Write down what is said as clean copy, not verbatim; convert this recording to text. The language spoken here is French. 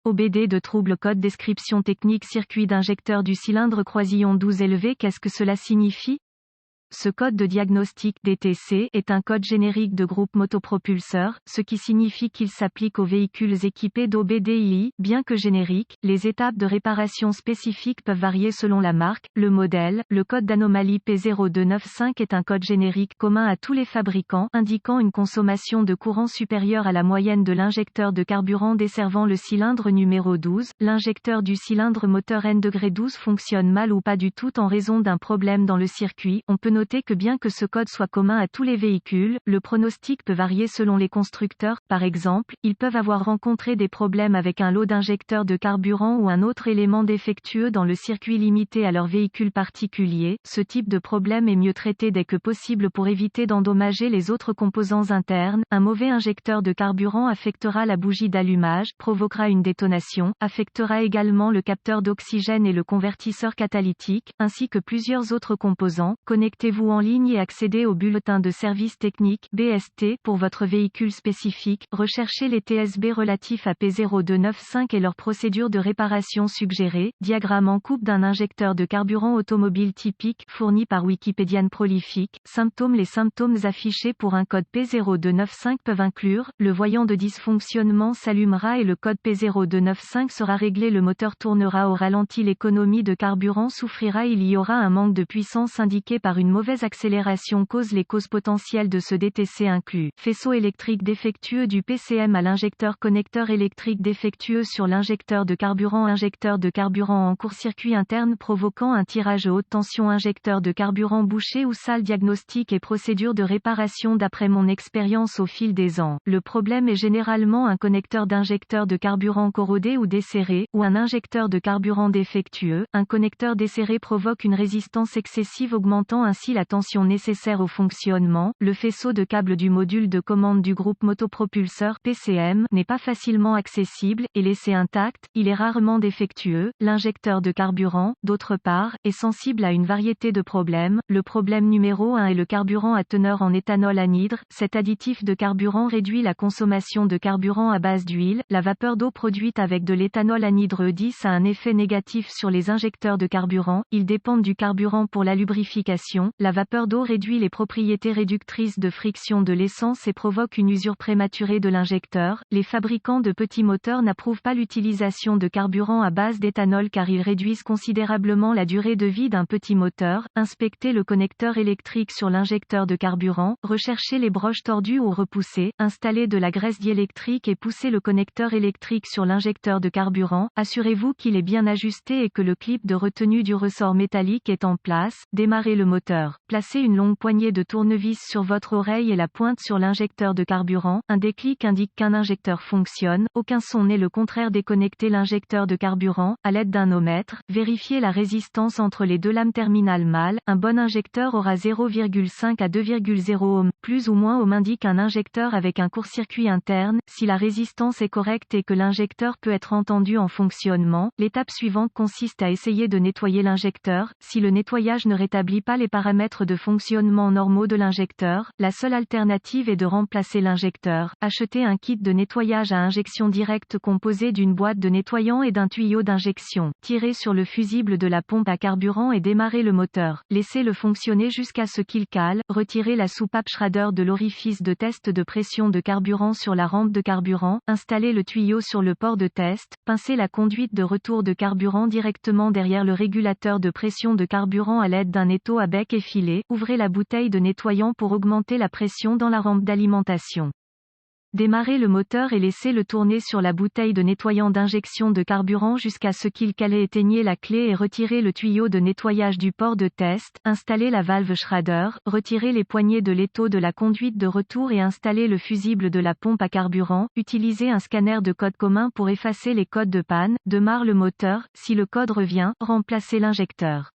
OBD de trouble code description technique circuit d'injecteur du cylindre croisillon 12 élevé. Qu'est-ce que cela signifie? Ce code de diagnostic DTC est un code générique de groupe motopropulseur, ce qui signifie qu'il s'applique aux véhicules équipés d'OBDII. Bien que générique, les étapes de réparation spécifiques peuvent varier selon la marque, le modèle. Le code d'anomalie P0295 est un code générique commun à tous les fabricants, indiquant une consommation de courant supérieure à la moyenne de l'injecteur de carburant desservant le cylindre numéro 12. L'injecteur du cylindre moteur N-12 fonctionne mal ou pas du tout en raison d'un problème dans le circuit. On peut noter que bien que ce code soit commun à tous les véhicules, le pronostic peut varier selon les constructeurs. Par exemple, ils peuvent avoir rencontré des problèmes avec un lot d'injecteurs de carburant ou un autre élément défectueux dans le circuit limité à leur véhicule particulier. Ce type de problème est mieux traité dès que possible pour éviter d'endommager les autres composants internes. Un mauvais injecteur de carburant affectera la bougie d'allumage, provoquera une détonation, affectera également le capteur d'oxygène et le convertisseur catalytique, ainsi que plusieurs autres composants. Connectez-vous en ligne et accédez au bulletin de service technique BST pour votre véhicule spécifique. Recherchez les TSB relatifs à P0295 et leur procédure de réparation suggérée. Diagramme en coupe d'un injecteur de carburant automobile typique fourni par Wikipédiane prolifique. Symptômes. Les symptômes affichés pour un code P0295 peuvent inclure: le voyant de dysfonctionnement s'allumera et le code P0295 sera réglé, le moteur tournera au ralenti, l'économie de carburant souffrira, il y aura un manque de puissance indiqué par une mauvaise accélération. Les causes potentielles de ce DTC incluent: faisceau électrique défectueux du PCM à l'injecteur, connecteur électrique défectueux sur l'injecteur de carburant en court-circuit interne provoquant un tirage haute tension, injecteur de carburant bouché ou sale. Diagnostic et procédure de réparation. D'après mon expérience au fil des ans, le problème est généralement un connecteur d'injecteur de carburant corrodé ou desserré, ou un injecteur de carburant défectueux. Un connecteur desserré provoque une résistance excessive, augmentant ainsi la tension nécessaire au fonctionnement. Le faisceau de câble du module de commande du groupe motopropulseur PCM n'est pas facilement accessible, et laissé intact, il est rarement défectueux. L'injecteur de carburant, d'autre part, est sensible à une variété de problèmes. Le problème numéro 1 est le carburant à teneur en éthanol anhydre. Cet additif de carburant réduit la consommation de carburant à base d'huile. La vapeur d'eau produite avec de l'éthanol anhydre E10 a un effet négatif sur les injecteurs de carburant. Ils dépendent du carburant pour la lubrification. La vapeur d'eau réduit les propriétés réductrices de friction de l'essence et provoque une usure prématurée de l'injecteur. Les fabricants de petits moteurs n'approuvent pas l'utilisation de carburant à base d'éthanol car ils réduisent considérablement la durée de vie d'un petit moteur. Inspectez le connecteur électrique sur l'injecteur de carburant. Recherchez les broches tordues ou repoussées. Installez de la graisse diélectrique et poussez le connecteur électrique sur l'injecteur de carburant. Assurez-vous qu'il est bien ajusté et que le clip de retenue du ressort métallique est en place. Démarrez le moteur. Placez une longue poignée de tournevis sur votre oreille et la pointe sur l'injecteur de carburant. Un déclic indique qu'un injecteur fonctionne. Aucun son n'est le contraire. Déconnectez l'injecteur de carburant à l'aide d'un ohmètre. Vérifiez la résistance entre les deux lames terminales mâles. Un bon injecteur aura 0,5 à 2,0 ohm, plus ou moins ohm indique un injecteur avec un court-circuit interne. Si la résistance est correcte et que l'injecteur peut être entendu en fonctionnement, l'étape suivante consiste à essayer de nettoyer l'injecteur. Si le nettoyage ne rétablit pas les paramètres de fonctionnement normaux de l'injecteur, la seule alternative est de remplacer l'injecteur. Achetez un kit de nettoyage à injection directe composé d'une boîte de nettoyant et d'un tuyau d'injection. Tirez sur le fusible de la pompe à carburant et démarrez le moteur. Laissez-le fonctionner jusqu'à ce qu'il cale. Retirez la soupape Schrader de l'orifice de test de pression de carburant sur la rampe de carburant. Installez le tuyau sur le port de test. Pincez la conduite de retour de carburant directement derrière le régulateur de pression de carburant à l'aide d'un étau à bec effilé. Ouvrez la bouteille de nettoyant pour augmenter la pression dans la rampe d'alimentation. Démarrez le moteur et laissez-le tourner sur la bouteille de nettoyant d'injection de carburant jusqu'à ce qu'il cale. Éteignez la clé et retirez le tuyau de nettoyage du port de test. Installez la valve Schrader. Retirez les poignées de l'étau de la conduite de retour et installez le fusible de la pompe à carburant. Utilisez un scanner de code commun pour effacer les codes de panne. Démarre le moteur. Si le code revient, remplacez l'injecteur.